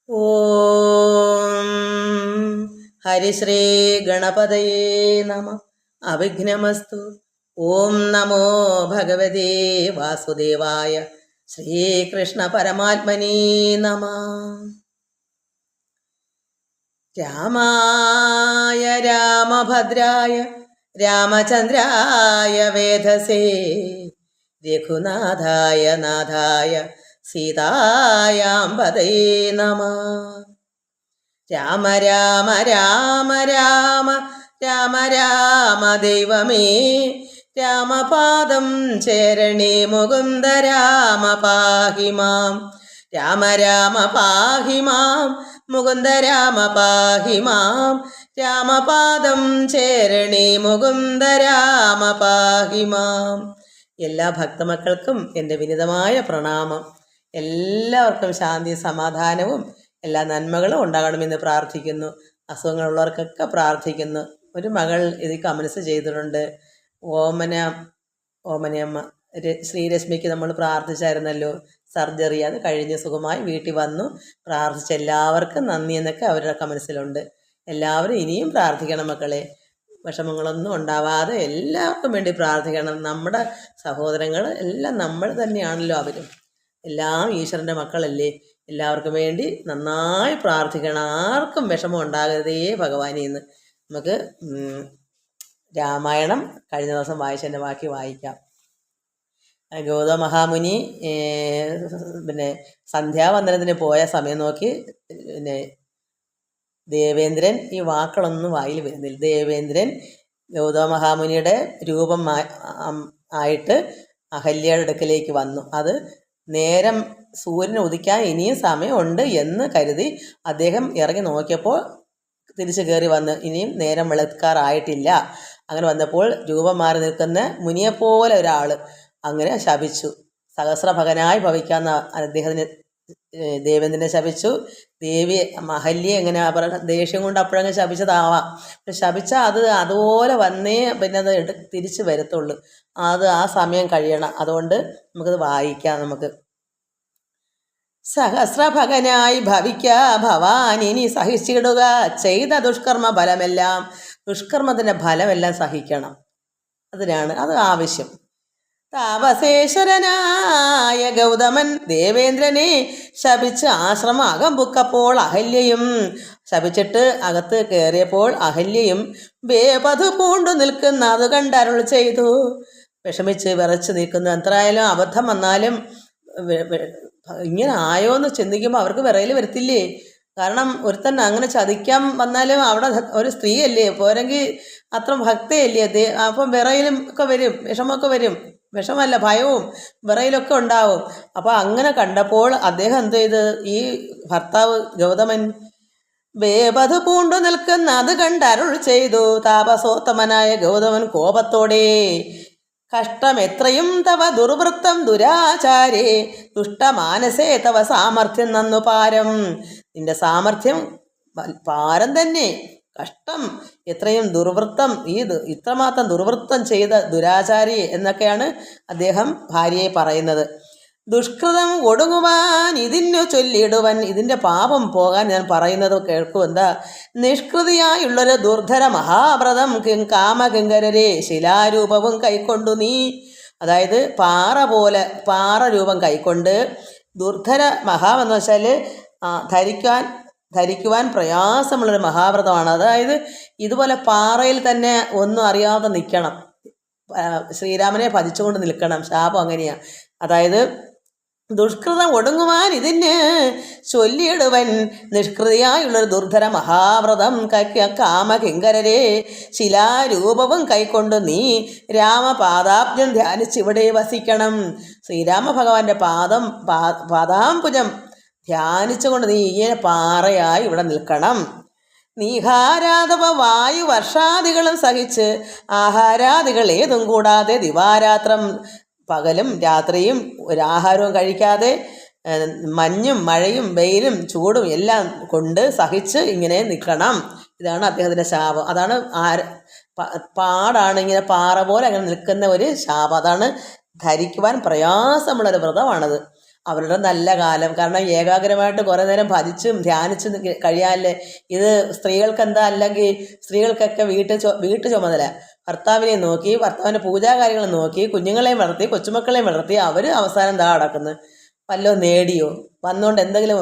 ഓം ഹരിശ്രീ ഗണപതയേ നമ. അവിഘ്നമസ്തു. ഓം നമോ ഭഗവതേ വാസുദേവായ. ശ്രീകൃഷ്ണ പരമാത്മനേ നമ. രാമായ രാമഭദ്രായ രാമചന്ദ്രായ വേധസേ രഘുനാഥായ നാഥായ സീതായാം പതയേ നമഃ. രാമ രാമ രാമ രാമ രാമ രാമ ദൈവമേ രാമപാദം ചേരണേ മുകുന്ദ രാമ പാഹി മാം. രാമ രാമ പാഹി മാം മുകുന്ദ രാമ പാഹി മാം. രാമപാദം ചേരണേ മുകുന്ദ രാമ പാഹി മാം. എല്ലാ ഭക്തമക്കൾക്കും എൻ്റെ വിനീതമായ പ്രണാമം. എല്ലാവർക്കും ശാന്തി സമാധാനവും എല്ലാ നന്മകളും ഉണ്ടാകണമെന്ന് പ്രാർത്ഥിക്കുന്നു. അസുഖങ്ങളുള്ളവർക്കൊക്കെ പ്രാർത്ഥിക്കുന്നു. ഒരു മകൾ ഇത് കമൻസ് ചെയ്തിട്ടുണ്ട്. ഓമനയമ്മ ശ്രീരശ്മിക്ക് നമ്മൾ പ്രാർത്ഥിച്ചായിരുന്നല്ലോ, സർജറി അത് കഴിഞ്ഞ് സുഖമായി വീട്ടിൽ വന്നു. പ്രാർത്ഥിച്ച എല്ലാവർക്കും നന്ദി എന്നൊക്കെ അവരുടെ കമൻസിലുണ്ട്. എല്ലാവരും ഇനിയും പ്രാർത്ഥിക്കണം മക്കളെ. വിഷമങ്ങളൊന്നും ഉണ്ടാവാതെ എല്ലാവർക്കും വേണ്ടി പ്രാർത്ഥിക്കണം. നമ്മുടെ സഹോദരങ്ങൾ എല്ലാം നമ്മൾ തന്നെയാണല്ലോ. അവരും എല്ലാം ഈശ്വരൻ്റെ മക്കളല്ലേ. എല്ലാവർക്കും വേണ്ടി നന്നായി പ്രാർത്ഥിക്കണം. ആർക്കും വിഷമം ഉണ്ടാകരുതേ ഭഗവാനെ എന്ന്. നമുക്ക് രാമായണം കഴിഞ്ഞ ദിവസം വായിച്ചതിൻ്റെ ബാക്കി വായിക്കാം. ഗൗതമ മഹാമുനി സന്ധ്യാവന്ദനത്തിന് പോയ സമയം നോക്കി ദേവേന്ദ്രൻ, ഈ വാക്കുകളൊന്നും വായിൽ വരുന്നില്ല. ദേവേന്ദ്രൻ ഗൗതമ മഹാമുനിയുടെ രൂപം ആയിട്ട് അഹല്യയുടെ അടുക്കലേക്ക് വന്നു. അത് നേരം സൂര്യൻ ഉദിക്കാൻ ഇനിയും സമയമുണ്ട് എന്ന് കരുതി അദ്ദേഹം ഇറങ്ങി നോക്കിയപ്പോൾ തിരിച്ചു കയറി വന്ന് ഇനിയും നേരം വെളുക്കാറായിട്ടില്ല. അങ്ങനെ വന്നപ്പോൾ രൂപം മാറി നിൽക്കുന്ന മുനിയെപ്പോലെ ഒരാൾ അങ്ങനെ ശപിച്ചു. സഹസ്രഭകനായി ഭവിക്കാമെന്ന് അദ്ദേഹത്തിന് ദേവേന്ദ്രനെ ശപിച്ചു. ദേവി അഹല്യ എങ്ങനെ ദേഷ്യം കൊണ്ട് അപ്പോഴങ്ങ് ശപിച്ചതാവാം. ശപിച്ചാൽ അത് അതുപോലെ വന്നേ പിന്നെ അത് തിരിച്ച് വരത്തുള്ളൂ. അത് ആ സമയം കഴിയണം. അതുകൊണ്ട് നമുക്കത് വായിക്കാം. നമുക്ക് സഹസ്രഭകനായി ഭവിക്ക ഭവാൻ ഇനി സഹിച്ചിടുക ചെയ്ത ദുഷ്കർമ്മ ഫലമെല്ലാം. ദുഷ്കർമ്മത്തിൻ്റെ ഫലമെല്ലാം സഹിക്കണം. അത് ആവശ്യം. താപസേശ്വരനായ ഗൗതമൻ ദേവേന്ദ്രനെ ശപിച്ച് ആശ്രമം അകം പുക്കപ്പോൾ അഹല്യയും ശപിച്ചിട്ട് അകത്ത് കയറിയപ്പോൾ അഹല്യയും വേപതു പൂണ്ടു നിൽക്കുന്ന അത് കണ്ടരുൾ ചെയ്തു. വിഷമിച്ച് വിറച്ച് നിൽക്കുന്നു. എത്രയായാലും അബദ്ധം വന്നാലും ഇങ്ങനെ ആയോ എന്ന് ചിന്തിക്കുമ്പോൾ അവർക്ക് വിറയിൽ വരത്തില്ലേ? കാരണം ഒരുത്തൻ അങ്ങനെ ചതിക്കാൻ വന്നാലും അവിടെ ഒരു സ്ത്രീയല്ലേ, പോരെങ്കിൽ അത്ര ഭക്തയല്ലേ. അപ്പം വിറയിലും ഒക്കെ വരും, വിഷമമൊക്കെ വരും. വിഷമല്ല, ഭയവും വിറയിലൊക്കെ ഉണ്ടാവും. അപ്പോൾ അങ്ങനെ കണ്ടപ്പോൾ അദ്ദേഹം എന്ത് ചെയ്ത്, ഈ ഭർത്താവ് ഗൗതമൻ വേപതു പൂണ്ടു നിൽക്കുന്ന അത് കണ്ടരുൾ ചെയ്തു. താപസോത്തമനായ ഗൗതമൻ കോപത്തോടെ കഷ്ടം എത്രയും തവ ദുർവൃത്തം ദുരാചാരേ ദുഷ്ടമാനസേ തവ സാമർഥ്യം നന്നു പാരം. നിന്റെ സാമർഥ്യം പാരം തന്നെ. കഷ്ടം എത്രയും ദുർവൃത്തം, ഇത്രമാത്രം ദുർവൃത്തം ചെയ്ത ദുരാചാരി എന്നൊക്കെയാണ് അദ്ദേഹം ഭാര്യയെ പറയുന്നത്. ദുഷ്കൃതം ഒടുങ്ങുവാൻ ഇതിനു ചൊല്ലിയിടുവൻ. ഇതിൻ്റെ പാപം പോകാൻ ഞാൻ പറയുന്നത് കേൾക്കൂ. എന്താ? നിഷ്കൃതിയായുള്ളൊരു ദുർധര മഹാവ്രതം കാമകിങ്കരരെ ശിലാരൂപവും കൈക്കൊണ്ടു നീ. അതായത് പാറ രൂപം കൈക്കൊണ്ട് ദുർധര മഹാവെന്ന് വെച്ചാൽ ധരിക്കുവാൻ പ്രയാസമുള്ളൊരു മഹാവ്രതമാണ്. അതായത് ഇതുപോലെ പാറയിൽ തന്നെ ഒന്നും അറിയാതെ നിൽക്കണം. ശ്രീരാമനെ ഭജിച്ചുകൊണ്ട് നിൽക്കണം. ശാപം അങ്ങനെയാണ്. അതായത് ദുഷ്കൃതം ഒടുങ്ങുവാൻ ഇതിന് ചൊല്ലിയിടുവൻ. നിഷ്കൃതിയായുള്ളൊരു ദുർധര മഹാവ്രതം കാമകിങ്കരരെ ശിലാരൂപവും കൈക്കൊണ്ട് നീ രാമപാദാബ്ജം ധ്യാനിച്ചിവിടെ വസിക്കണം. ശ്രീരാമ ഭഗവാന്റെ പാദാംബുജം ധ്യാനിച്ചുകൊണ്ട് നീ ഇങ്ങനെ പാറയായി ഇവിടെ നിൽക്കണം. നീഹാരാധവ വായു വർഷാദികളും സഹിച്ച് ആഹാരാദികൾ ഏതും കൂടാതെ ദിവാരാത്രം പകലും രാത്രിയും ഒരാഹാരവും കഴിക്കാതെ മഞ്ഞും മഴയും വെയിലും ചൂടും എല്ലാം കൊണ്ട് സഹിച്ച് ഇങ്ങനെ നിൽക്കണം. ഇതാണ് അദ്ദേഹത്തിൻ്റെ ശാപം. അതാണ് പാടാണ്, ഇങ്ങനെ പാറ പോലെ അങ്ങനെ നിൽക്കുന്ന ഒരു ശാപം. അതാണ് ധരിക്കുവാൻ പ്രയാസമുള്ളൊരു വ്രതമാണത്. അവരുടെ നല്ല കാലം. കാരണം ഏകാഗ്രമായിട്ട് കുറേ നേരം ഭജിച്ചും ധ്യാനിച്ചും കഴിയാനല്ലേ. ഇത് സ്ത്രീകൾക്ക് എന്താ, അല്ലെങ്കിൽ സ്ത്രീകൾക്കൊക്കെ വീട്ടു ചുമതല. ഭർത്താവിനെ നോക്കി, ഭർത്താവിൻ്റെ പൂജാകാര്യങ്ങൾ നോക്കി, കുഞ്ഞുങ്ങളെയും വളർത്തി, കൊച്ചുമക്കളെയും വളർത്തി, അവർ അവസാനം എന്താ നടക്കുന്നത്? വല്ലതും നേടിയോ? വന്നുകൊണ്ട് എന്തെങ്കിലും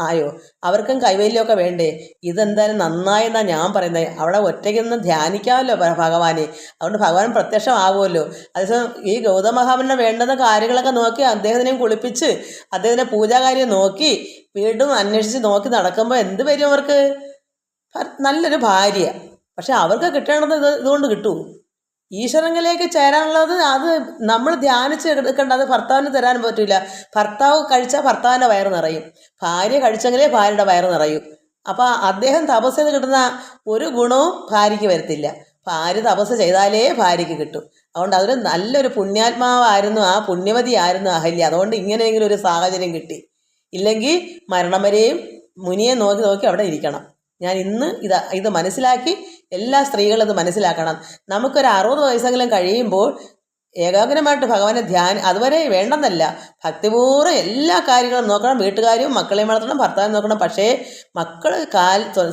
ആയോ? അവർക്കും കൈവല്യമൊക്കെ വേണ്ടേ? ഇതെന്തായാലും നന്നായെന്നാണ് ഞാൻ പറയുന്നത്. അവിടെ ഒറ്റയ്ക്ക് നിന്ന് ധ്യാനിക്കാമല്ലോ ഭഗവാനെ. അതുകൊണ്ട് ഭഗവാൻ പ്രത്യക്ഷമാവുമല്ലോ. അതേസമയം ഈ ഗൗതമ മഹാമുനിയുടെ വേണ്ടുന്ന കാര്യങ്ങളൊക്കെ നോക്കി അദ്ദേഹത്തിനെയും കുളിപ്പിച്ച് അദ്ദേഹത്തിൻ്റെ പൂജാകാര്യം നോക്കി വീണ്ടും അന്വേഷിച്ച് നോക്കി നടക്കുമ്പോൾ എന്ത് വരും അവർക്ക്? നല്ലൊരു ഭാര്യ. പക്ഷെ അവർക്ക് കിട്ടേണ്ടത് ഇതുകൊണ്ട് കിട്ടുമോ? ഈശ്വരങ്ങളിലേക്ക് ചേരാനുള്ളത് അത് നമ്മൾ ധ്യാനിച്ച് എടുക്കേണ്ടത് ഭർത്താവിന് തരാൻ പറ്റില്ല. ഭർത്താവ് കഴിച്ചാൽ ഭർത്താവിൻ്റെ വയറ് നിറയും, ഭാര്യ കഴിച്ചെങ്കിലേ ഭാര്യയുടെ വയറ് നിറയും. അപ്പോൾ അദ്ദേഹം തപസ് ചെയ്ത് കിട്ടുന്ന ഒരു ഗുണവും ഭാര്യയ്ക്ക് വരത്തില്ല. ഭാര്യ തപസ് ചെയ്താലേ ഭാര്യയ്ക്ക് കിട്ടും. അതുകൊണ്ട് അതൊരു നല്ലൊരു പുണ്യാത്മാവായിരുന്നു, ആ പുണ്യവതിയായിരുന്നു അഹല്യ. അതുകൊണ്ട് ഇങ്ങനെയെങ്കിലും ഒരു സാഹചര്യം കിട്ടി. ഇല്ലെങ്കിൽ മരണം വരെയും മുനിയെ നോക്കി നോക്കി അവിടെ ഇരിക്കണം. ഞാൻ ഇന്ന് ഇത് മനസ്സിലാക്കി എല്ലാ സ്ത്രീകളും ഇത് മനസ്സിലാക്കണം. നമുക്കൊരു 60 വയസ്സെങ്കിലും കഴിയുമ്പോൾ ഏകാഗ്രമായിട്ട് ഭഗവാനെ അതുവരെ വേണ്ടെന്നല്ല, ഭക്തിപൂർവ്വം എല്ലാ കാര്യങ്ങളും നോക്കണം. വീട്ടുകാരും മക്കളെയും വളർത്തണം, ഭർത്താവിനെ നോക്കണം. പക്ഷേ മക്കൾ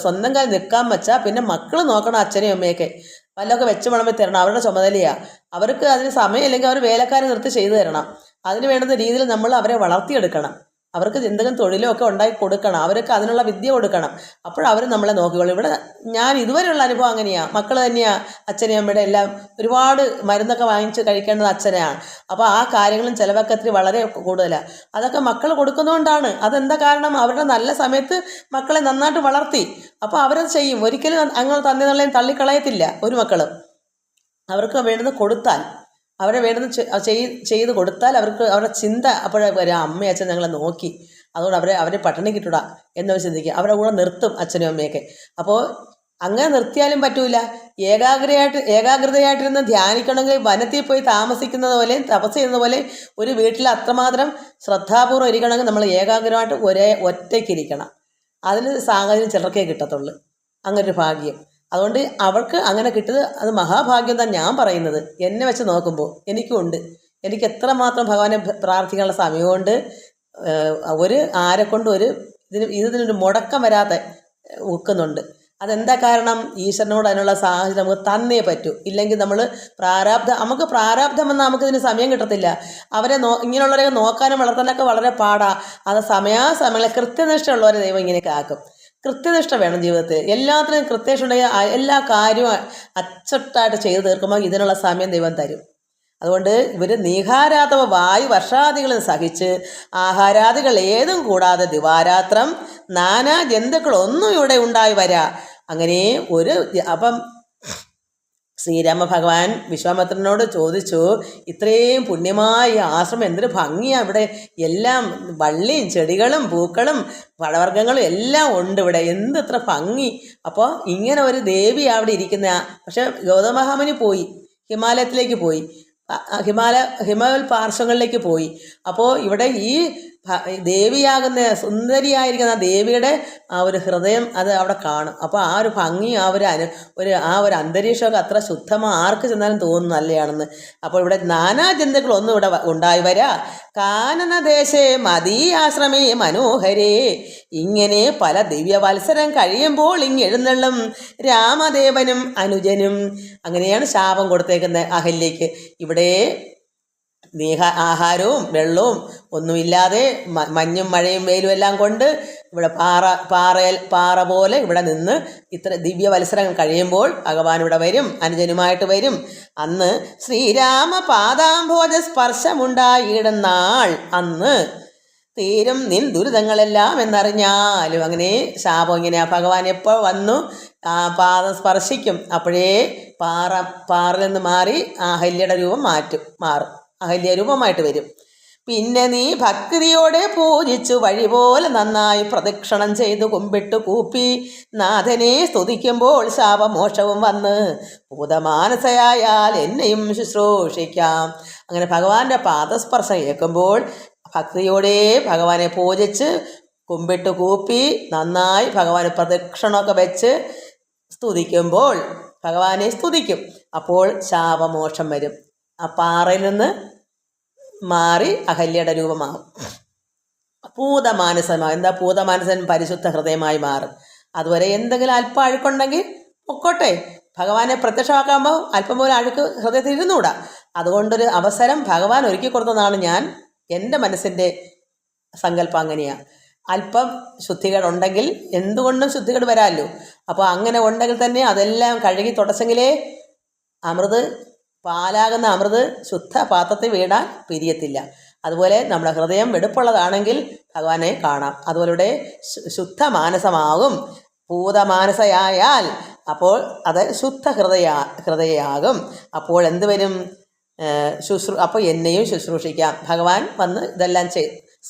സ്വന്തം കാലിൽ നിൽക്കാൻ വെച്ചാൽ പിന്നെ മക്കൾ നോക്കണം. അച്ഛനെയും അമ്മയൊക്കെ വല്ലതൊക്കെ വെച്ച് വിളമ്പി തരണം, അവരുടെ ചുമതലയാണ്. അവർക്ക് അതിന് സമയമില്ലെങ്കിൽ അവർ വേലക്കാരെ നിർത്തി ചെയ്തു തരണം. അതിന് വേണ്ടുന്ന രീതിയിൽ നമ്മൾ അവരെ വളർത്തിയെടുക്കണം. അവർക്ക് എന്തെങ്കിലും തൊഴിലൊക്കെ ഉണ്ടാക്കി കൊടുക്കണം, അവർക്ക് അതിനുള്ള വിദ്യ കൊടുക്കണം. അപ്പോഴവർ നമ്മളെ നോക്കിക്കോളും. ഇവിടെ ഞാൻ ഇതുവരെയുള്ള അനുഭവം അങ്ങനെയാണ്. മക്കൾ തന്നെയാണ് അച്ഛനെയും അമ്മയുടെ എല്ലാം. ഒരുപാട് മരുന്നൊക്കെ വാങ്ങിച്ച് കഴിക്കേണ്ടത് അച്ഛനെയാണ്. അപ്പോൾ ആ കാര്യങ്ങളും ചിലവൊക്കെ വളരെ കൂടുതലാണ്. അതൊക്കെ മക്കൾ കൊടുക്കുന്നതുകൊണ്ടാണ്. അതെന്താ കാരണം? അവരുടെ നല്ല സമയത്ത് മക്കളെ നന്നായിട്ട് വളർത്തി. അപ്പോൾ അവരത് ചെയ്യും. ഒരിക്കലും അങ്ങനെ തന്നെന്നുള്ളതും തള്ളിക്കളയത്തില്ല ഒരു മക്കളും. അവർക്ക് വേണ്ടത് കൊടുത്താൽ, അവരെ വേണ്ടുന്നത് ചെയ്ത് കൊടുത്താൽ അവർക്ക് അവരുടെ ചിന്ത അപ്പോഴേ വരും, അമ്മയും അച്ഛൻ ഞങ്ങളെ നോക്കി, അതുകൊണ്ട് അവരെ പട്ടിണി കിട്ടുക എന്നവർ ചിന്തിക്കുക. അവരുടെ കൂടെ നിർത്തും അച്ഛനും അമ്മയൊക്കെ. അപ്പോൾ അങ്ങനെ നിർത്തിയാലും പറ്റൂല. ഏകാഗ്രതയായിട്ടിരുന്ന് ധ്യാനിക്കണമെങ്കിൽ വനത്തിൽ പോയി താമസിക്കുന്നത് പോലെ, തപസ് ചെയ്യുന്ന പോലെ ഒരു വീട്ടിൽ അത്രമാത്രം ശ്രദ്ധാപൂർവ്വം ഇരിക്കണമെങ്കിൽ നമ്മൾ ഏകാഗ്രമായിട്ട് ഒറ്റയ്ക്കിരിക്കണം. അതിന് സാഹചര്യം ചിലർക്കേ കിട്ടത്തുള്ളൂ. അങ്ങനൊരു ഭാഗ്യം. അതുകൊണ്ട് അവർക്ക് അങ്ങനെ കിട്ടിയത് അത് മഹാഭാഗ്യം തന്നെ ഞാൻ പറയുന്നത്. എന്നെ വെച്ച് നോക്കുമ്പോൾ എനിക്കുണ്ട്. എനിക്ക് എത്രമാത്രം ഭഗവാനെ പ്രാർത്ഥിക്കാനുള്ള സമയമുണ്ട്. ആരെക്കൊണ്ട് ഇതിനൊരു മുടക്കം വരാതെ ഒക്കുന്നുണ്ട്. അതെന്താ കാരണം? ഈശ്വരനോട് അതിനുള്ള സാഹചര്യം നമുക്ക് തന്നേ പറ്റൂ. ഇല്ലെങ്കിൽ നമ്മൾ നമുക്ക് പ്രാരാബ്ധം വന്നാൽ നമുക്കിതിന് സമയം കിട്ടത്തില്ല. ഇങ്ങനെയുള്ളവരെ നോക്കാനും വളർത്താനൊക്കെ വളരെ പാടാണ്. അത് സമയാസമയങ്ങളിൽ കൃത്യനിഷ്ഠയുള്ളവരെ ദൈവം ഇങ്ങനെയൊക്കെ ആക്കും. കൃത്യനിഷ്ഠ വേണം ജീവിതത്തിൽ. എല്ലാത്തിനും കൃത്യനിഷ്ഠ ഉണ്ടെങ്കിൽ എല്ലാ കാര്യവും അച്ചട്ടായിട്ട് ചെയ്തു തീർക്കുമ്പോൾ ഇതിനുള്ള സമയം ദൈവം തരും. അതുകൊണ്ട് ഇവർ നീഹാരാതവ വായു വർഷാദികളും സഹിച്ച് ആഹാരാദികൾ ഏതും കൂടാതെ ദിവാരാത്രം നാനാ ജന്തുക്കളൊന്നും ഇവിടെ ഉണ്ടായി വരാ. അങ്ങനെ അപ്പം ശ്രീരാമ ഭഗവാൻ വിശ്വാമിത്രനോട് ചോദിച്ചു, ഇത്രയും പുണ്യമായ ആശ്രമം എന്തൊരു ഭംഗിയാണ് ഇവിടെ, എല്ലാം വള്ളിയും ചെടികളും പൂക്കളും പഴവർഗ്ഗങ്ങളും എല്ലാം ഉണ്ട് ഇവിടെ, എത്ര ഭംഗി. അപ്പോൾ ഇങ്ങനെ ഒരു ദേവി അവിടെ ഇരിക്കുന്ന. പക്ഷെ ഗൗതമ മഹാമുനി പോയി, ഹിമാലയത്തിലേക്ക് പോയി, ഹിമാലയ പാർശ്വങ്ങളിലേക്ക് പോയി. അപ്പോൾ ഇവിടെ ഈ ദേവിയാകുന്ന സുന്ദരിയായിരിക്കുന്ന ദേവിയുടെ ആ ഒരു ഹൃദയം അത് അവിടെ കാണും. അപ്പോൾ ആ ഒരു ഭംഗി, ആ ഒരു അന്തരീക്ഷമൊക്കെ അത്ര ശുദ്ധமாக ആർക്ക് ചെന്നാലും തോന്നുന്നു നല്ലതാണെന്ന്. അപ്പോൾ ഇവിടെ നാനാ ജന്തുക്കളൊന്നും ഇവിടെ ഉണ്ടായി വരാ. കാനനദേശേ മദീയാശ്രമേ മനോഹരേ. ഇങ്ങനെ പല ദിവ്യവത്സരം കഴിയുമ്പോൾ ഇങ്ങെഴുന്നള്ളും രാമദേവനും അനുജനും. അങ്ങനെയാണ് ശാപം കൊടുത്തേക്കുന്നത് അഹല്യയ്ക്ക്. ഇവിടെ ആഹാരവും വെള്ളവും ഒന്നുമില്ലാതെ മഞ്ഞും മഴയും വെയിലും എല്ലാം കൊണ്ട് ഇവിടെ പാറ പോലെ ഇവിടെ നിന്ന് ഇത്ര ദിവ്യവത്സരങ്ങൾ കഴിയുമ്പോൾ ഭഗവാൻ ഇവിടെ വരും, അനുജനുമായിട്ട് വരും. അന്ന് ശ്രീരാമ പാദാംഭോജ സ്പർശമുണ്ടായിടുന്നാൾ അന്ന് തീരും നിൻ ദുരിതങ്ങളെല്ലാം എന്നറിഞ്ഞാലും. അങ്ങനെ ശാപം ഇങ്ങനെയാ. ഭഗവാൻ എപ്പോൾ വന്നു പാദം സ്പർശിക്കും അപ്പോഴേ പാറിൽ നിന്ന് മാറി അഹല്യയുടെ രൂപം മാറും, അഹല്യ രൂപമായിട്ട് വരും. പിന്നെ നീ ഭക്തിയോടെ പൂജിച്ചു വഴി പോലെ നന്നായി പ്രദക്ഷിണം ചെയ്തു കുമ്പിട്ടു കൂപ്പി നാഥനെ സ്തുതിക്കുമ്പോൾ ശാപമോക്ഷവും വന്ന് ഭൂതമാനസയായാൽ എന്നെയും ശുശ്രൂഷിക്കാം. അങ്ങനെ ഭഗവാന്റെ പാദസ്പർശം കേൾക്കുമ്പോൾ ഭക്തിയോടെ ഭഗവാനെ പൂജിച്ച് കുമ്പിട്ട് കൂപ്പി നന്നായി ഭഗവാന് പ്രദക്ഷിണമൊക്കെ വെച്ച് സ്തുതിക്കുമ്പോൾ ഭഗവാനെ സ്തുതിക്കും. അപ്പോൾ ശാപമോക്ഷം വരും. ആ പാറയിൽ നിന്ന് മാറി അഹല്യയുടെ രൂപമാകും. പൂതമാനസമായി. എന്താ പൂതമാനസൻ പരിശുദ്ധ ഹൃദയമായി മാറും. അതുവരെ എന്തെങ്കിലും അല്പം അഴുക്കുണ്ടെങ്കിൽ പൊക്കോട്ടെ. ഭഗവാനെ പ്രത്യക്ഷമാക്കുമ്പോൾ അല്പം പോലും അഴുക്ക് ഹൃദയത്തിൽ ഇരുന്നുകൂടാ. അതുകൊണ്ടൊരു അവസരം ഭഗവാൻ ഒരുക്കി കൊടുത്തതാണ് എൻ്റെ മനസ്സിൻ്റെ സങ്കല്പം അങ്ങനെയാണ്. അല്പം ശുദ്ധികേടുണ്ടെങ്കിൽ എന്തുകൊണ്ടും ശുദ്ധികേട് വരാമല്ലോ. അപ്പോൾ അങ്ങനെ ഉണ്ടെങ്കിൽ തന്നെ അതെല്ലാം കഴുകി തുടച്ചെങ്കിലേ പാലാകുന്ന അമൃത് ശുദ്ധ പാത്രത്തിൽ വീണാൽ പിരിയത്തില്ല. അതുപോലെ നമ്മുടെ ഹൃദയം വെടുപ്പുള്ളതാണെങ്കിൽ ഭഗവാനെ കാണാം. അതുപോലെ ശുദ്ധ മാനസമാകും. പൂതമാനസയായാൽ അപ്പോൾ അത് ശുദ്ധ ഹൃദയയാകും. അപ്പോൾ എന്ത് വരും? അപ്പോൾ എന്നെയും ശുശ്രൂഷിക്കാം. ഭഗവാൻ വന്ന് ഇതെല്ലാം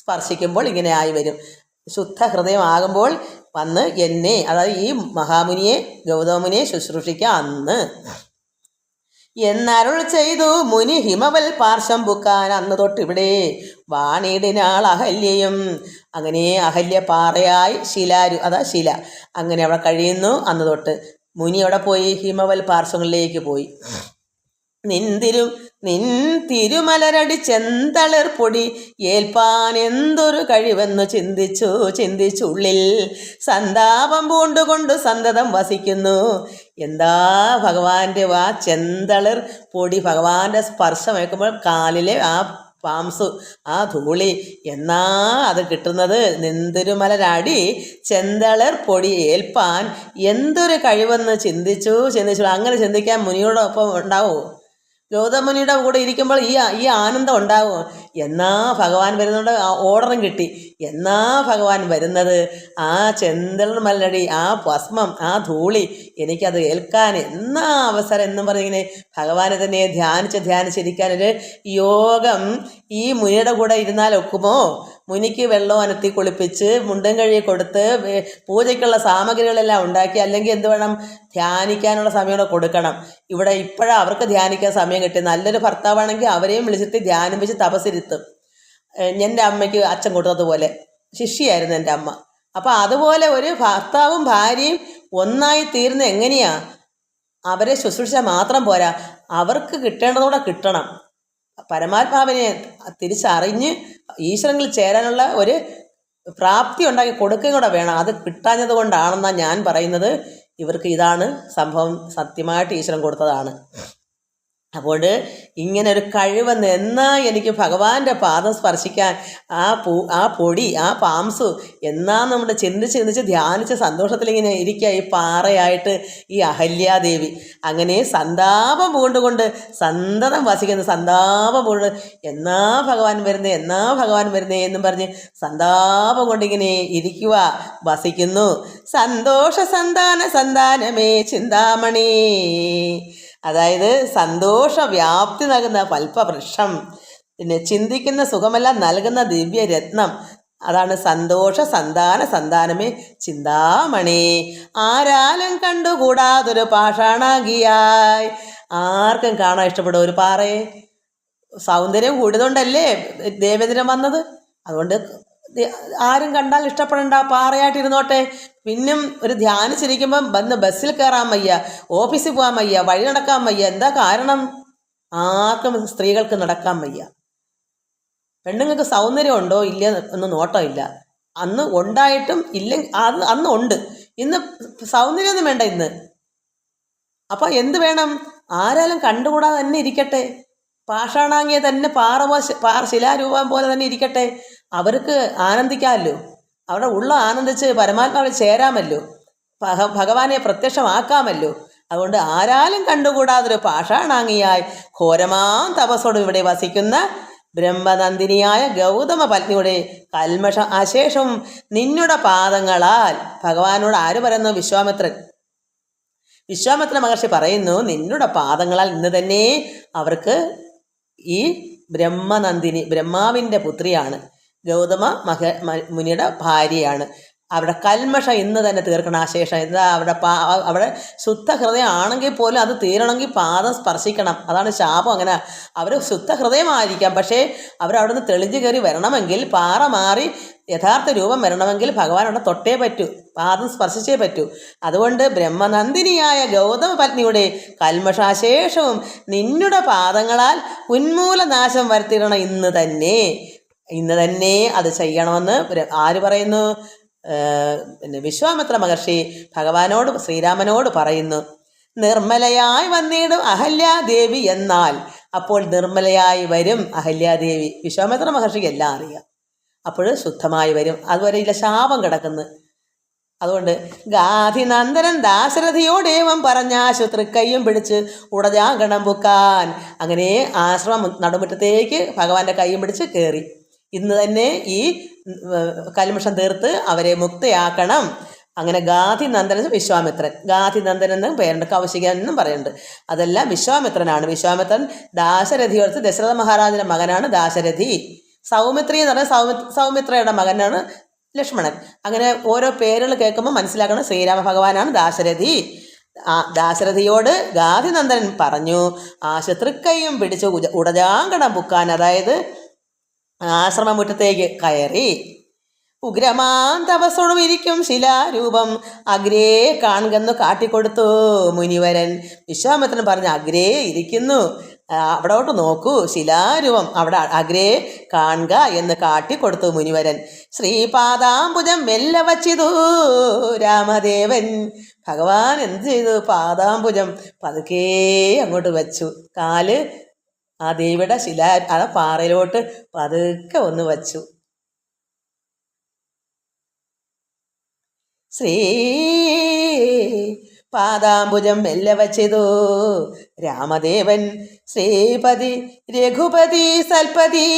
സ്പർശിക്കുമ്പോൾ ഇങ്ങനെ ആയി വരും. ശുദ്ധ ഹൃദയമാകുമ്പോൾ വന്ന് എന്നെ, അതായത് ഈ മഹാമുനിയെ ഗൗതമുനിയെ ശുശ്രൂഷിക്കാം അന്ന് എന്നരുൾ ചെയ്തു മുനി ഹിമവൽ പാർശ്വം ബുക്കാൻ. അന്ന് തൊട്ടിവിടെ വാണിടിനാൾ അഹല്യയും. അങ്ങനെ അഹല്യ പാറയായി ശില അങ്ങനെ അവിടെ കഴിയുന്നു. അന്ന് തൊട്ട് മുനി അവിടെ പോയി ഹിമവൽ പാർശ്വങ്ങളിലേക്ക് പോയി. നിൻ തിരുമലരടി ചെന്തളിർ പൊടി ഏൽപ്പാൻ എന്തൊരു കഴിവെന്നു ചിന്തിച്ചുള്ളിൽ സന്താപം പൂണ്ടുകൊണ്ട് സന്തതം വസിക്കുന്നു. എന്താ ഭഗവാന്റെ ചെന്തളിർ പൊടി, ഭഗവാന്റെ സ്പർശമേക്കുമ്പോൾ കാലിലെ പാംസു ധൂളി എന്നാ അത് കിട്ടുന്നത്. നിന്തിരുമലരടി ചെന്തളിർ പൊടി ഏൽപ്പാൻ എന്തൊരു കഴിവെന്ന് ചിന്തിച്ചു. അങ്ങനെ ചിന്തിക്കാൻ മുനിയോടൊപ്പം ഉണ്ടാവുമോ? ഗൗതമുനിയുടെ കൂടെ ഇരിക്കുമ്പോൾ ഈ ആനന്ദം ഉണ്ടാവും. എന്നാ ഭഗവാൻ വരുന്നുണ്ട്, ഓർഡറും കിട്ടി. എന്നാ ഭഗവാൻ വരുന്നത്, ചെന്തളിർ മലരടി, ഭസ്മം, ധൂളി എനിക്കത് ഏൽക്കാൻ എന്നാ അവസരം എന്നും പറഞ്ഞിങ്ങനെ ഭഗവാനെ തന്നെ ധ്യാനിച്ചിരിക്കാനൊരു യോഗം ഈ മുനിയുടെ കൂടെ ഇരുന്നാൽ ഒക്കുമോ? മുനിക്ക് വെള്ളം അനത്തി കുളിപ്പിച്ച് മുണ്ടും കഴുകി കൊടുത്ത് പൂജയ്ക്കുള്ള സാമഗ്രികളെല്ലാം ഉണ്ടാക്കി, അല്ലെങ്കിൽ എന്ത് വേണം, ധ്യാനിക്കാനുള്ള സമയം കൂടെ കൊടുക്കണം. ഇപ്പോഴാണ് അവർക്ക് ധ്യാനിക്കാൻ സമയം കിട്ടി. നല്ലൊരു ഭർത്താവാണെങ്കിൽ അവരെയും വിളിച്ചിട്ട് ധ്യാനിപ്പിച്ച് തപസ്സിരുത്തും. എൻ്റെ അമ്മയ്ക്ക് അച്ഛൻ കൊടുത്തതുപോലെ ശിഷ്യയായിരുന്നു എൻ്റെ അമ്മ. അപ്പോൾ അതുപോലെ ഒരു ഭർത്താവും ഭാര്യയും ഒന്നായി തീർന്ന് എങ്ങനെയാ? അവരെ ശുശ്രൂഷിച്ചാൽ മാത്രം പോരാ, അവർക്ക് കിട്ടേണ്ടതോടെ കിട്ടണം. പരമാത്മാവിനെ തിരിച്ചറിഞ്ഞ് ഈശ്വരങ്ങളിൽ ചേരാനുള്ള ഒരു പ്രാപ്തി ഉണ്ടാക്കി കൊടുക്കുകയും കൂടെ വേണം. അത് കിട്ടാഞ്ഞത് കൊണ്ടാണെന്നാണ് ഞാൻ പറയുന്നത്. ഇവർക്ക് ഇതാണ് സംഭവം, സത്യമായിട്ട് ഈശ്വരൻ കൊടുത്തതാണ്. അപ്പോൾ ഇങ്ങനെ ഒരു കഴിവെന്ന് എന്നാ എനിക്ക് ഭഗവാന്റെ പാദം സ്പർശിക്കാൻ, പൊടി, പാംസു എന്നാ നമ്മുടെ ചിന്തിച്ച് ധ്യാനിച്ച് സന്തോഷത്തിലിങ്ങനെ ഇരിക്കുക ഈ പാറയായിട്ട് ഈ അഹല്യാദേവി. അങ്ങനെ സന്താപം പൂണ്ടുകൊണ്ട് സന്തതം വസിക്കുന്ന, സന്താപം പൂണ്ട് എന്നാ ഭഗവാൻ വരുന്നേ എന്നും പറഞ്ഞ് സന്താപം കൊണ്ടിങ്ങനെ ഇരിക്കുക, വസിക്കുന്നു. സന്തോഷ സന്താനമേ ചിന്താമണി, അതായത് സന്തോഷ വ്യാപ്തി നൽകുന്ന പൽപ്പവൃക്ഷം, പിന്നെ ചിന്തിക്കുന്ന സുഖമെല്ലാം നൽകുന്ന ദിവ്യരത്നം. അതാണ് സന്തോഷ സന്താനമേ ചിന്താമണി. ആരാലും കണ്ടുകൂടാതൊരു പാഷാണാകിയായി. ആർക്കും കാണാൻ ഇഷ്ടപ്പെടും ഒരു പാറയെ. സൗന്ദര്യം കൂടിയതുകൊണ്ടല്ലേ ദേവേന്ദ്രൻ വന്നത്. അതുകൊണ്ട് ആരും കണ്ടാൽ ഇഷ്ടപ്പെടേണ്ട, പാറയായിട്ടിരുന്നോട്ടെ. പിന്നും ഒരു ധ്യാനിച്ചിരിക്കുമ്പം വന്ന് ബസ്സിൽ കയറാൻ വയ്യ, ഓഫീസിൽ പോകാൻ വയ്യ, വഴി നടക്കാൻ വയ്യ. എന്താ കാരണം? ആർക്കും സ്ത്രീകൾക്ക് നടക്കാൻ വയ്യ. പെണ്ണുങ്ങൾക്ക് സൗന്ദര്യം ഉണ്ടോ ഇല്ല എന്ന് നോട്ടമില്ല. അന്ന് ഉണ്ടായിട്ടും അന്ന് ഉണ്ട്, ഇന്ന് സൗന്ദര്യമൊന്നും വേണ്ട ഇന്ന്. അപ്പം എന്ത് വേണം? ആരാലും കണ്ടുകൂടാതെ തന്നെ ഇരിക്കട്ടെ, പാഷാണാങ്ങിയ തന്നെ ശിലാരൂപം പോലെ തന്നെ ഇരിക്കട്ടെ. അവർക്ക് ആനന്ദിക്കാമല്ലോ, അവിടെ ഉള്ള ആനന്ദിച്ച് പരമാത്മാവിൽ ചേരാമല്ലോ, ഭഗവാനെ പ്രത്യക്ഷമാക്കാമല്ലോ. അതുകൊണ്ട് ആരാലും കണ്ടുകൂടാതൊരു പാഷാണാങ്ങിയായി ഘോരമാം തപസ്സോടും ഇവിടെ വസിക്കുന്ന ബ്രഹ്മനന്ദിനിയായ ഗൗതമ പത്നിയുടെ കൽമഷ അശേഷവും നിന്നുടെ പാദങ്ങളാൽ. ഭഗവാനോട് ആര് പറയുന്നു? വിശ്വാമിത്ര മഹർഷി പറയുന്നു, നിന്നുടെ പാദങ്ങളാൽ ഇന്ന് തന്നെ അവർക്ക് ഈ ബ്രഹ്മനന്ദിനി, ബ്രഹ്മാവിൻ്റെ പുത്രിയാണ്, ഗൗതമ മുനിയുടെ ഭാര്യയാണ്. അവിടെ കൽമഷ ഇന്ന് തന്നെ തീർക്കണം. ആ ശേഷം എന്താ അവിടെ ശുദ്ധ ഹൃദയം ആണെങ്കിൽ പോലും അത് തീരണമെങ്കിൽ പാദം സ്പർശിക്കണം. അതാണ് ശാപം. അങ്ങനെ അവർ ശുദ്ധ ഹൃദയമായിരിക്കാം, പക്ഷേ അവരവിടെ നിന്ന് തെളിഞ്ഞു കയറി വരണമെങ്കിൽ, പാറ മാറി യഥാർത്ഥ രൂപം വരണമെങ്കിൽ ഭഗവാൻ അവിടെ തൊട്ടേ പറ്റൂ, പാദം സ്പർശിച്ചേ പറ്റൂ. അതുകൊണ്ട് ബ്രഹ്മനന്ദിനിയായ ഗൗതമ പത്നിയുടെ കൽമഷാശേഷവും നിന്നുടെ പാദങ്ങളാൽ ഉന്മൂലനാശം വരുത്തിയിടണം ഇന്ന് തന്നെ. ഇന്ന് തന്നെ അത് ചെയ്യണമെന്ന് ആര് പറയുന്നു? പിന്നെ വിശ്വാമിത്ര മഹർഷി ഭഗവാനോട്, ശ്രീരാമനോട് പറയുന്നു. നിർമ്മലയായി വന്നിടും അഹല്യാദേവി എന്നാൽ, അപ്പോൾ നിർമ്മലയായി വരും അഹല്യാദേവി. വിശ്വാമിത്ര മഹർഷിക്ക് എല്ലാം അറിയാം. അപ്പോൾ ശുദ്ധമായി വരും. അതുവരെ ഇല്ല, ശാപം കിടക്കുന്നു. അതുകൊണ്ട് ഗാധിനന്ദനൻ ദാശരഥിയോടേവം പറഞ്ഞാശു തൃക്കൈയും പിടിച്ച് ഉടജാങ്കണം പുക്കാൻ. അങ്ങനെ ആശ്രമം നടുമുറ്റത്തേക്ക് ഭഗവാന്റെ കൈയും പിടിച്ച് കയറി. ഇന്ന് തന്നെ ഈ കൽമഷം തീർത്ത് അവരെ മുക്തയാക്കണം. അങ്ങനെ ഗാധിനന്ദനൻ വിശ്വാമിത്രൻ, ഗാധിനന്ദൻ എന്നും പേരുണ്ട്, കൗശികൻ എന്നും പറയുന്നുണ്ട്. അതെല്ലാം വിശ്വാമിത്രനാണ്. വിശ്വാമിത്രൻ ദാശരഥിയോടത്ത് ദശരഥ മഹാരാജന്റെ മകനാണ് ദാശരഥി. സൗമിത്രി എന്ന് പറഞ്ഞാൽ സൗമിത്രയുടെ മകനാണ് ലക്ഷ്മണൻ. അങ്ങനെ ഓരോ പേരുകൾ കേൾക്കുമ്പോൾ മനസ്സിലാക്കണം ശ്രീരാമ ഭഗവാനാണ് ദാശരഥി. ദാശരഥിയോട് ഗാധിനന്ദനൻ പറഞ്ഞു, ആ ശത്രുക്കൈയും പിടിച്ച് ഉടജാങ്കണം പുക്കാൻ, അതായത് ആശ്രമമുറ്റത്തേക്ക് കയറി. ഉഗ്രമാൻ തപസ്സോടും ഇരിക്കും ശിലാരൂപം അഗ്രേ കാണുകെന്ന് കാട്ടിക്കൊടുത്തു മുനിവരൻ. വിശ്വാമിത്രൻ പറഞ്ഞ അഗ്രേ ഇരിക്കുന്നു, അവിടോട്ട് നോക്കൂ, ശിലാരൂപം അവിടെ അഗ്രേ കാണുക എന്ന് കാട്ടിക്കൊടുത്തു മുനിവരൻ. ശ്രീപാദാംബുജം മെല്ലെ വച്ചിതു രാമദേവൻ. ഭഗവാൻ എന്ത് ചെയ്തു? പാദാംബുജം പതുക്കേ അങ്ങോട്ട് വച്ചു. കാല് ആ ദേവിയുടെ ആ പാറയിലോട്ട് പതുക്കെ ഒന്ന് വച്ചു. ശ്രീ പാദാംബുജം മെല്ലെ വച്ചിതു രാമദേവൻ. ശ്രീപതി രഘുപതി സൽപതി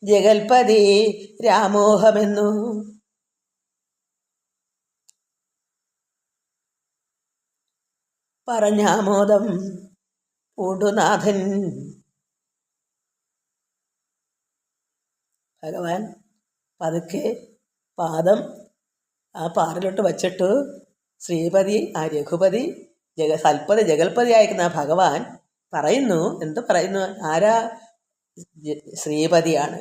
ജഗൽപതി രാമോഹമെന്നു പറഞ്ഞാമോദം പൂണ്ടുനാഥൻ. ഭഗവാൻ പതുക്കെ പാദം ആ പാറിലോട്ട് വച്ചിട്ട് ശ്രീപതി, ആ രഘുപതി, സൽപതി, ജഗൽപതി ആയിരിക്കുന്ന ആ ഭഗവാൻ പറയുന്നു. എന്ത് പറയുന്നു? ആരാ? ശ്രീപതിയാണ്,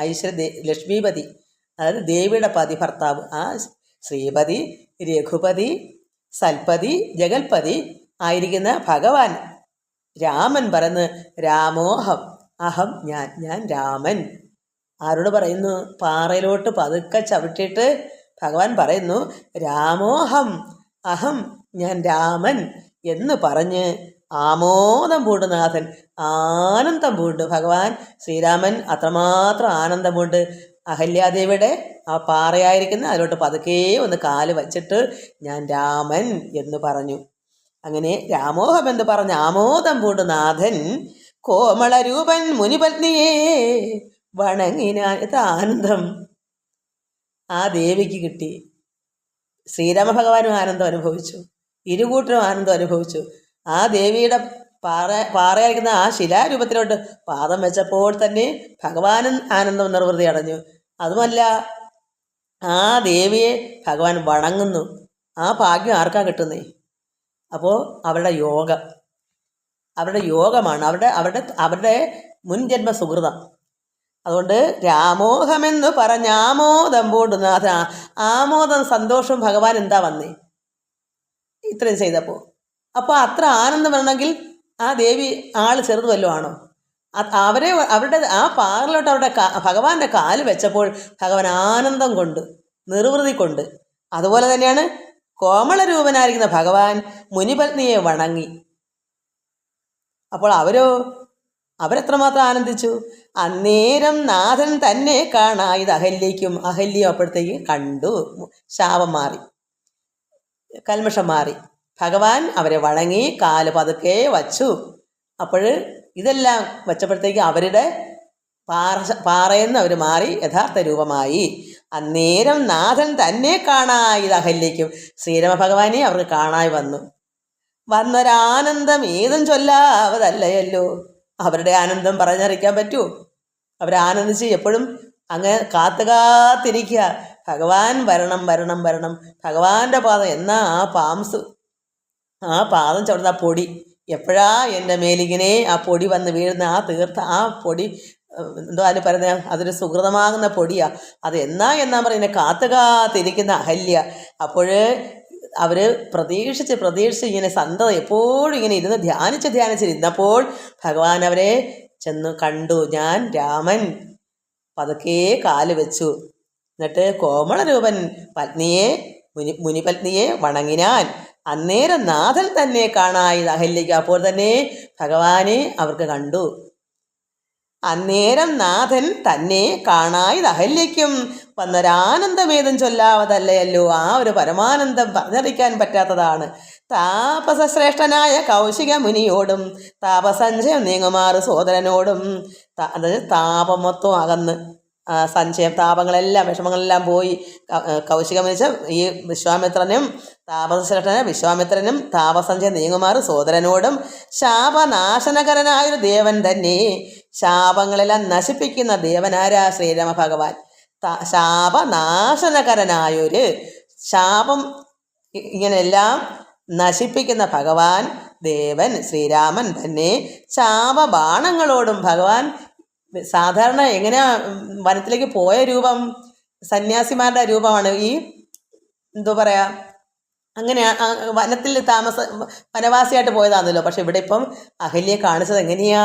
ഐശ്വര്യ ലക്ഷ്മീപതി, അതായത് ദേവിയുടെ പതി, ഭർത്താവ്. ആ ശ്രീപതി, രഘുപതി, സൽപതി, ജഗൽപതി ആയിരിക്കുന്ന ഭഗവാൻ രാമൻ പറയുന്നു, രാമോഹം, അഹം ഞാൻ രാമൻ. ആരോട് പറയുന്നു? പാറയിലോട്ട് പതുക്കെ ചവിട്ടിയിട്ട് ഭഗവാൻ പറയുന്നു, രാമോഹം, അഹം ഞാൻ രാമൻ എന്ന് പറഞ്ഞ് ആമോദം പൂണ്ട് നാഥൻ, ആനന്ദം പൂണ്ട് ഭഗവാൻ ശ്രീരാമൻ. അത്രമാത്രം ആനന്ദം പൂണ്ട് അഹല്യാദേവിയുടെ ആ പാറയായിരിക്കുന്ന അതിലോട്ട് പതുക്കെ ഒന്ന് കാല് വച്ചിട്ട് ഞാൻ രാമൻ എന്ന് പറഞ്ഞു. അങ്ങനെ രാമോഹം എന്ന് പറഞ്ഞ് ആമോദം പൂണ്ട് നാഥൻ കോമളരൂപൻ മുനിപത്നിയെ വണങ്ങിനാൻ. എത്ര ആനന്ദം ആ ദേവിക്ക് കിട്ടി. ശ്രീരാമ ഭഗവാനും ആനന്ദം അനുഭവിച്ചു, ഇരുകൂട്ടരും ആനന്ദം അനുഭവിച്ചു. ആ ദേവിയുടെ പാറയായിരിക്കുന്ന ആ ശിലാരൂപത്തിലോട്ട് പാദം വെച്ചപ്പോൾ തന്നെ ഭഗവാനും ആനന്ദം നിർവൃതി അടഞ്ഞു. അതുമല്ല, ആ ദേവിയെ ഭഗവാൻ വണങ്ങുന്നു. ആ ഭാഗ്യം ആർക്കാ കിട്ടുന്നേ? അപ്പോൾ അവരുടെ യോഗമാണ്, അവരുടെ മുൻജന്മ സുഹൃതം. അതുകൊണ്ട് രാമോഹമെന്ന് പറഞ്ഞ ആമോദം പൂണ്ടുനാഥ. ആമോദം, സന്തോഷം ഭഗവാൻ എന്താ വന്നേ ഇത്രയും ചെയ്തപ്പോൾ? അപ്പോൾ അത്ര ആനന്ദം വരണമെങ്കിൽ ആ ദേവി ആൾ ചെറുത് വല്ലതും ആണോ? അവരുടെ ആ പാറിലോട്ട് ഭഗവാന്റെ കാല് വെച്ചപ്പോൾ ഭഗവാൻ ആനന്ദം കൊണ്ട്, നിർവൃതി കൊണ്ട്. അതുപോലെ തന്നെയാണ് കോമളരൂപനായിരിക്കുന്ന ഭഗവാൻ മുനിപത്നിയെ വണങ്ങി. അപ്പോൾ അവരെത്രമാത്രം ആനന്ദിച്ചു. അന്നേരം നാഥൻ തന്നെ കാണായത് അഹല്യയ്ക്കും. അഹല്യം അപ്പോഴത്തേക്ക് കണ്ടു, ശാപം മാറി, കൽമഷം മാറി. ഭഗവാൻ അവരെ വണങ്ങി, കാല് പതുക്കെ വച്ചു. അപ്പോൾ ഇതെല്ലാം വച്ചപ്പോഴത്തേക്ക് അവരുടെ പാറയെന്ന് അവർ മാറി യഥാർത്ഥ രൂപമായി. അന്നേരം നാഥൻ തന്നെ കാണായത് അഹല്യയ്ക്കും. ശ്രീരാമ ഭഗവാനെ അവർക്ക് കാണായി വന്നൊരാനന്ദം ഏതും ചൊല്ലാവതല്ലയല്ലോ. അവരുടെ ആനന്ദം പറഞ്ഞറിയിക്കാൻ പറ്റുമോ? അവരാനന്ദിച്ച് എപ്പോഴും അങ്ങനെ കാത്തിരിക്കുക, ഭഗവാൻ വരണം വരണം വരണം. ഭഗവാന്റെ പാദം എന്നാ ആ പാദം ചവിടുന്ന ആ പൊടി എപ്പോഴാ എൻ്റെ മേലിങ്ങനെ ആ പൊടി വന്ന് വീഴുന്ന ആ പൊടി എന്തോ അതിന് പറയുന്നത്, അതൊരു സുഹൃതമാകുന്ന പൊടിയാണ്. അത് എന്നാ പറയുന്നത് കാത്തിരിക്കുന്ന അഹല്യ. അപ്പോൾ അവർ പ്രതീക്ഷിച്ച് ഇങ്ങനെ സന്തത എപ്പോഴും ഇങ്ങനെ ഇരുന്ന് ധ്യാനിച്ചിരുന്നപ്പോൾ ഭഗവാൻ അവരെ ചെന്ന് കണ്ടു. ഞാൻ രാമൻ, പതുക്കെ കാല് വെച്ചു. എന്നിട്ട് കോമളരൂപൻ പത്നിയെ മുനിപത്നിയെ വണങ്ങിനാൻ. അന്നേരം നാഥൻ തന്നെ കാണായി അഹല്യയ്ക്ക്. അപ്പോൾ തന്നെ ഭഗവാനെ അവർക്ക് കണ്ടു. അന്നേരം നാഥൻ തന്നെ കാണായി അഹല്യയ്ക്കും വന്നൊരാനന്ദമേതും ചൊല്ലാവതല്ലയല്ലോ. ആ ഒരു പരമാനന്ദം പറഞ്ഞറിയിക്കാൻ പറ്റാത്തതാണ്. താപസശ്രേഷ്ഠനായ കൗശിക മുനിയോടും താപസഞ്ചയം നീങ്ങുമാറ് സോദരനോടും, അതായത് താപം മൊത്തം അകന്ന് സഞ്ചയം താപങ്ങളെല്ലാം വിഷമങ്ങളെല്ലാം പോയി കൗശികം വെച്ച ഈ വിശ്വാമിത്രനും താപസശ്രേഷ്ഠനായ വിശ്വാമിത്രനും താപസഞ്ചയം നീങ്ങുമാറ് സോദരനോടും ശാപനാശനകരനായൊരു ദേവൻ തന്നെ. ശാപങ്ങളെല്ലാം നശിപ്പിക്കുന്ന ദേവനാരാ? ശ്രീരാമ ഭഗവാൻ. ശാപനാശനകരനായൊരു, ശാപം ഇങ്ങനെല്ലാം നശിപ്പിക്കുന്ന ഭഗവാൻ ദേവൻ ശ്രീരാമൻ തന്നെ. ശാപബാണങ്ങളോടും ഭഗവാൻ സാധാരണ എങ്ങനെയാ വനത്തിലേക്ക് പോയ രൂപം? സന്യാസിമാരുടെ രൂപമാണ്. ഈ എന്തോ പറയാ, അങ്ങനെ വനത്തിൽ വനവാസിയായിട്ട് പോയതാണല്ലോ. പക്ഷെ ഇവിടെ ഇപ്പം അഹല്യയെ കാണിച്ചത് എങ്ങനെയാ?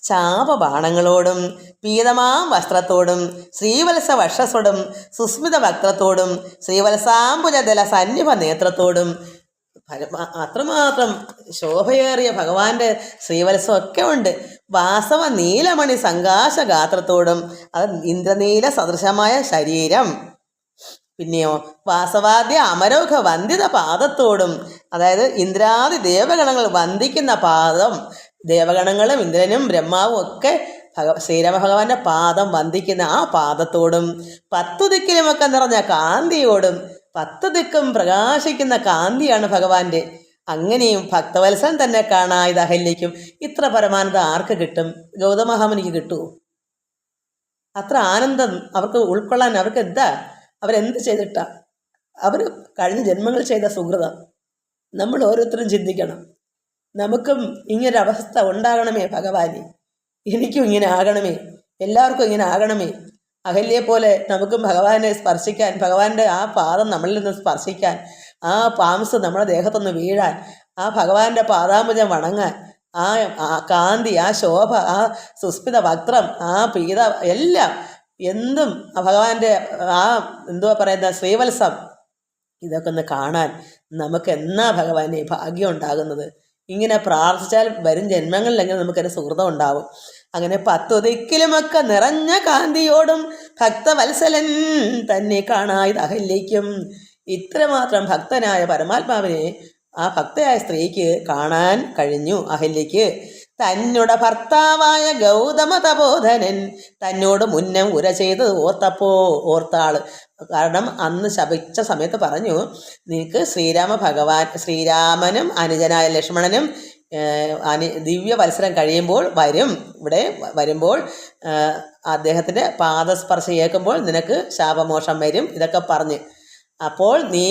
ശാപബാണങ്ങളോടും പീതമാം വസ്ത്രത്തോടും ശ്രീവത്സ വക്ഷസോടും സുസ്മിത വക്ത്രത്തോടും ശ്രീവത്സാംബുജദല സന്നിഭ നേത്രത്തോടും, അത്രമാത്രം ശോഭയേറിയ ഭഗവാന്റെ ശ്രീവത്സമൊക്കെ ഉണ്ട്. വാസവ നീലമണി സങ്കാശഗാത്രത്തോടും, അത് ഇന്ദ്രനീല സദൃശമായ ശരീരം. പിന്നെയോ വാസവാദ്യ അമരോഘ വന്ദിത പാദത്തോടും, അതായത് ഇന്ദ്രാദി ദേവഗണങ്ങൾ വന്ദിക്കുന്ന പാദം. ദേവഗണങ്ങളും ഇന്ദ്രനും ബ്രഹ്മാവും ഒക്കെ ശ്രീരാമ ഭഗവാന്റെ പാദം വന്ദിക്കുന്ന ആ പാദത്തോടും, 10 ദിക്കിലുമൊക്കെ നിറഞ്ഞ കാന്തിയോടും. 10 ദിക്കും പ്രകാശിക്കുന്ന കാന്തിയാണ് ഭഗവാന്റെ. അങ്ങനെയും ഭക്തവത്സൻ തന്നെ കാണായത് അഹല്യയ്ക്കും. ഇത്ര പരമാനന്ദം ആർക്ക് കിട്ടും? ഗൗതമഹാമുനിക്ക് കിട്ടുമോ? അത്ര ആനന്ദം അവർക്ക് ഉൾക്കൊള്ളാൻ അവർക്ക് എന്താ? അവരെന്ത് ചെയ്തിട്ടാ? അവർ കഴിഞ്ഞ ജന്മങ്ങൾ ചെയ്ത സുഹൃതം നമ്മൾ ഓരോരുത്തരും ചിന്തിക്കണം. നമുക്കും ഇങ്ങനൊരവസ്ഥ ഉണ്ടാകണമേ ഭഗവാനെ. എനിക്കും ഇങ്ങനെ ആകണമേ, എല്ലാവർക്കും ഇങ്ങനെ ആകണമേ. അഹല്യയെ പോലെ നമുക്കും ഭഗവാനെ സ്പർശിക്കാൻ, ഭഗവാന്റെ ആ പാദം നമ്മളിൽ നിന്ന് സ്പർശിക്കാൻ, ആ പാംസ് നമ്മുടെ ദേഹത്തൊന്ന് വീഴാൻ, ആ ഭഗവാന്റെ പാദാംബുജം വണങ്ങാൻ, ആ കാന്തി, ആ ശോഭ, ആ സുസ്മിത വക്ത്രം, ആ പീത എല്ലാം എന്തും ഭഗവാന്റെ ആ എന്തുവാ പറയുന്ന ശ്രീവത്സം, ഇതൊക്കെ ഒന്ന് കാണാൻ നമുക്ക് എന്നാ ഭഗവാനെ ഭാഗ്യം ഉണ്ടാകുന്നത്? ഇങ്ങനെ പ്രാർത്ഥിച്ചാൽ വരും ജന്മങ്ങളിലെങ്കിലും നമുക്കൊരു സുഹൃതം ഉണ്ടാവും. അങ്ങനെ 10 ദിക്കിലുമൊക്കെ നിറഞ്ഞ കാന്തിയോടും ഭക്തവത്സലൻ തന്നെ കാണായത് അഹല്യയ്ക്കും. ഇത്രമാത്രം ഭക്തനായ പരമാത്മാവിനെ ആ ഭക്തയായ സ്ത്രീക്ക് കാണാൻ കഴിഞ്ഞു അഹല്യയ്ക്ക്. തന്നോട് ഭർത്താവായ ഗൗതമ തപോധനൻ തന്നോട് മുന്നം ഉര ചെയ്ത് ഓർത്താള്. കാരണം അന്ന് ശപിച്ച സമയത്ത് പറഞ്ഞു, നിനക്ക് ശ്രീരാമനും അനുജനായ ലക്ഷ്മണനും ദിവ്യവത്സരം കഴിയുമ്പോൾ വരും. ഇവിടെ വരുമ്പോൾ അദ്ദേഹത്തിൻ്റെ പാദസ്പർശം ഏൽക്കുമ്പോൾ നിനക്ക് ശാപമോക്ഷം വരും. ഇതൊക്കെ പറഞ്ഞ് അപ്പോൾ നീ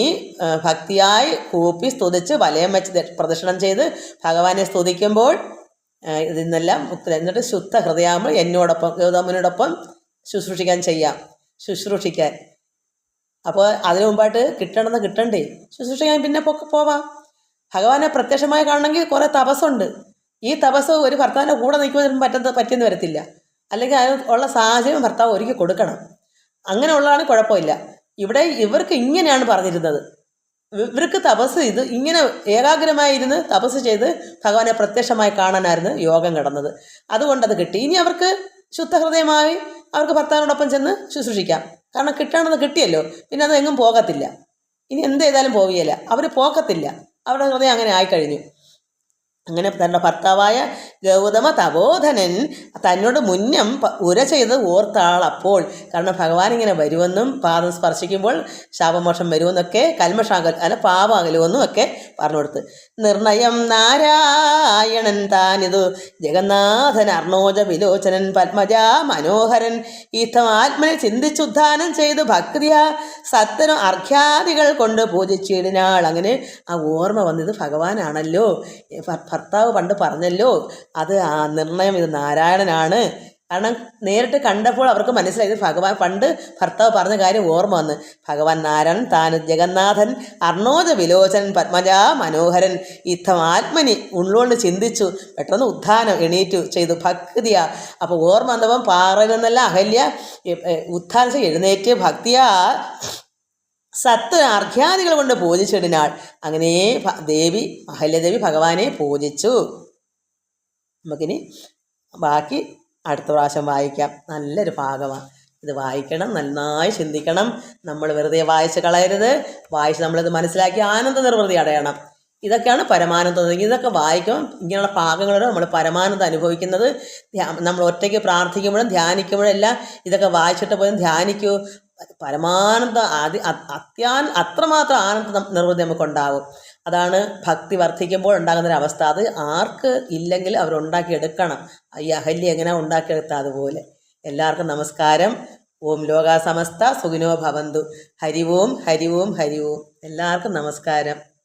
ഭക്തിയായി കൂപ്പി സ്തുതിച്ച് വലയം വെച്ച് പ്രദക്ഷിണം ചെയ്ത് ഭഗവാനെ സ്തുതിക്കുമ്പോൾ ഇതിൽ നിന്നെല്ലാം മുക്തി. എന്നിട്ട് ശുദ്ധ ഹൃദയമാകുമ്പോൾ എന്നോടൊപ്പം ഗൗതമനോടൊപ്പം ശുശ്രൂഷിക്കാൻ. അപ്പോൾ അതിനു മുമ്പായിട്ട് കിട്ടണമെന്ന് കിട്ടണ്ടേ? ശുശ്രൂഷിക്കാൻ പിന്നെ പോവാം. ഭഗവാനെ പ്രത്യക്ഷമായി കാണണമെങ്കിൽ കുറേ തപസ്സുണ്ട്. ഈ തപസ് ഒരു ഭർത്താവിൻ്റെ കൂടെ നിൽക്കുമ്പോൾ പറ്റിയെന്ന് വരത്തില്ല. അല്ലെങ്കിൽ അതിന് ഉള്ള സാഹചര്യം ഭർത്താവ് ഒരുക്കി കൊടുക്കണം. അങ്ങനെയുള്ളതാണ് കുഴപ്പമില്ല. ഇവിടെ ഇവർക്ക് ഇങ്ങനെയാണ് പറഞ്ഞിരുന്നത്. ഇവർക്ക് തപസ് ഇത് ഇങ്ങനെ ഏകാഗ്രമായിരുന്ന് തപസ് ചെയ്ത് ഭഗവാനെ പ്രത്യക്ഷമായി കാണാനായിരുന്നു യോഗം കിടന്നത്. അതുകൊണ്ടത് കിട്ടി. ഇനി അവർക്ക് ശുദ്ധഹൃദയമായി അവർക്ക് ഭർത്താവിനോടൊപ്പം ചെന്ന് ശുശ്രൂഷിക്കാം. കാരണം കിട്ടണമെന്ന് കിട്ടിയല്ലോ, പിന്നെ അത് എങ്ങും പോകത്തില്ല. ഇനി എന്ത് ചെയ്താലും പോവുകയില്ല, അവർ പോകത്തില്ല. അവരുടെ ഹൃദയം അങ്ങനെ ആയിക്കഴിഞ്ഞു. അങ്ങനെ തൻ്റെ ഭർത്താവായ ഗൗതമ തപോധനൻ തന്നോട് മുന്നം ഉര ചെയ്ത് ഓർത്താളപ്പോൾ. കാരണം ഭഗവാൻ ഇങ്ങനെ വരുമെന്നും പാദം സ്പർശിക്കുമ്പോൾ ശാപമോക്ഷം വരുമെന്നൊക്കെ പാപം അകലുമെന്നും ഒക്കെ പറഞ്ഞു കൊടുത്ത്. നിർണയം നാരായണൻ താനിതു ജഗന്നാഥൻ അർണോജ വിലോചനൻ പത്മജാ മനോഹരൻ ഈത്തം ആത്മനെ ചിന്തിച്ചുദ്ധാനം ചെയ്ത് ഭക്തിയാ സത്തനും അർഘ്യാദികൾ കൊണ്ട് പൂജിച്ചിടിനാൾ. അങ്ങനെ ആ ഓർമ്മ വന്നത് ഭഗവാനാണല്ലോ, ഭർത്താവ് പണ്ട് പറഞ്ഞല്ലോ, അത് ആ നിർണയം ഇത് നാരായണനാണ്. കാരണം നേരിട്ട് കണ്ടപ്പോൾ അവർക്ക് മനസ്സിലായത് ഭഗവാൻ പണ്ട് ഭർത്താവ് പറഞ്ഞ കാര്യം ഓർമ്മ വന്ന്. ഭഗവാൻ നാരായണൻ താൻ ജഗന്നാഥൻ അർണോജ വിലോചനൻ പത്മജാ മനോഹരൻ ഇത്തം ആത്മനി ഉള്ളോണ്ട് ചിന്തിച്ചു. പെട്ടെന്ന് ഉത്ഥാനം എണീറ്റു ചെയ്തു ഭക്തിയാ. അപ്പോൾ ഓർമ്മ വന്നപ്പം പാറയിൽ നിന്നല്ല അഹല്യ ഉത്ഥാനം എഴുന്നേറ്റ് ഭക്തിയാ സത്ത് അർഘ്യാദികൾ കൊണ്ട് പൂജിച്ചിടിനാൾ. അങ്ങനെ അഹല്യദേവി ഭഗവാനെ പൂജിച്ചു. നമുക്കിനി ബാക്കി അടുത്ത പ്രാവശ്യം വായിക്കാം. നല്ലൊരു ഭാഗമാണ് ഇത്. വായിക്കണം, നന്നായി ചിന്തിക്കണം. നമ്മൾ വെറുതെ വായിച്ച് കളയരുത്. വായിച്ച് നമ്മളിത് മനസ്സിലാക്കി ആനന്ദ നിർവൃതി അടയണം. ഇതൊക്കെയാണ് പരമാനന്ദം. ഇതൊക്കെ വായിക്കും. ഇങ്ങനെയുള്ള ഭാഗങ്ങളോട് നമ്മൾ പരമാനന്ദം അനുഭവിക്കുന്നത്. നമ്മൾ ഒറ്റയ്ക്ക് പ്രാർത്ഥിക്കുമ്പോഴും ധ്യാനിക്കുമ്പോഴും എല്ലാം ഇതൊക്കെ വായിച്ചിട്ട് പോലും ധ്യാനിക്കൂ. പരമാനന്ദ അത്രമാത്രം ആനന്ദ നിർവൃതി നമുക്കുണ്ടാകും. അതാണ് ഭക്തി വർദ്ധിക്കുമ്പോൾ ഉണ്ടാകുന്നൊരവസ്ഥ. അത് ആർക്ക് ഇല്ലെങ്കിൽ അവരുണ്ടാക്കിയെടുക്കണം. ഈ അഹല്യ എങ്ങനെ ഉണ്ടാക്കിയെടുത്താൽ അതുപോലെ. എല്ലാവർക്കും നമസ്കാരം. ഓം ലോകാ സമസ്ത സുഖിനോ ഭവന്തു. ഹരി ഓം ഹരി ഓം ഹരി ഓം. എല്ലാവർക്കും നമസ്കാരം.